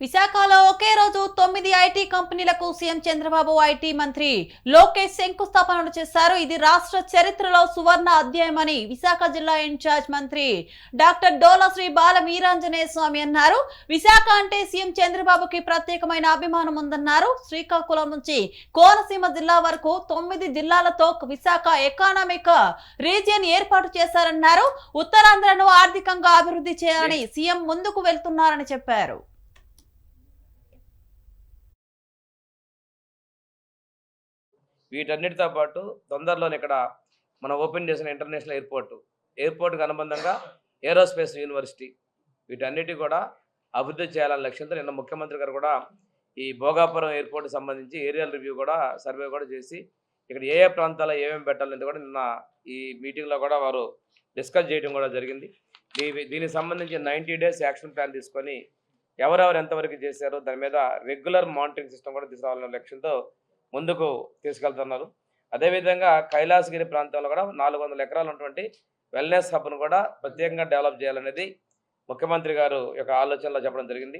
విశాఖలో ఒకే రోజు 9 ఐటీ కంపెనీలకు సీఎం చంద్రబాబు ఐటీ మంత్రి లోకేష్ శంకుస్థాపనలు చేశారు. ఇది రాష్ట్ర చరిత్రలో సువర్ణ అధ్యాయమని విశాఖ జిల్లా ఇన్ఛార్జ్ మంత్రి డాక్టర్ డోలా శ్రీ బాల వీరాంజనేయ స్వామి అన్నారు. విశాఖ అంటే సీఎం చంద్రబాబుకి ప్రత్యేకమైన అభిమానం ఉందన్నారు. శ్రీకాకుళం నుంచి కోనసీమ జిల్లా వరకు 9 జిల్లాలతో విశాఖ ఎకానమిక్ రీజియన్ ఏర్పాటు చేశారన్నారు. ఉత్తరాంధ్రను ఆర్థికంగా అభివృద్ధి చేయాలని సీఎం ముందుకు వెళ్తున్నారని చెప్పారు. వీటన్నిటితో పాటు తొందరలోనే ఇక్కడ మనం ఓపెన్ చేసిన ఇంటర్నేషనల్ ఎయిర్పోర్ట్కి అనుబంధంగా ఏరోస్పేస్ యూనివర్సిటీ వీటన్నిటి కూడా అభివృద్ధి చేయాలనే లక్ష్యంతో నిన్న ముఖ్యమంత్రి గారు కూడా ఈ భోగాపురం ఎయిర్పోర్ట్కి సంబంధించి ఏరియల్ రివ్యూ కూడా సర్వే కూడా చేసి ఇక్కడ ఏ ప్రాంతాల్లో ఏమేమి పెట్టాలనేది కూడా నిన్న ఈ మీటింగ్లో కూడా వారు డిస్కస్ చేయడం కూడా జరిగింది. దీనికి సంబంధించి 90 డేస్ యాక్షన్ ప్లాన్ తీసుకొని ఎవరెవరు ఎంతవరకు చేశారో దాని మీద రెగ్యులర్ మానిటరింగ్ సిస్టమ్ కూడా తీసుకురావాలనే లక్ష్యంతో ముందుకు తీసుకెళ్తున్నారు. అదేవిధంగా కైలాసగిరి ప్రాంతంలో కూడా 400 ఎకరాలు ఉన్నటువంటి వెల్నెస్ హబ్ను కూడా ప్రత్యేకంగా డెవలప్ చేయాలనేది ముఖ్యమంత్రి గారు యొక్క ఆలోచనలో చెప్పడం జరిగింది.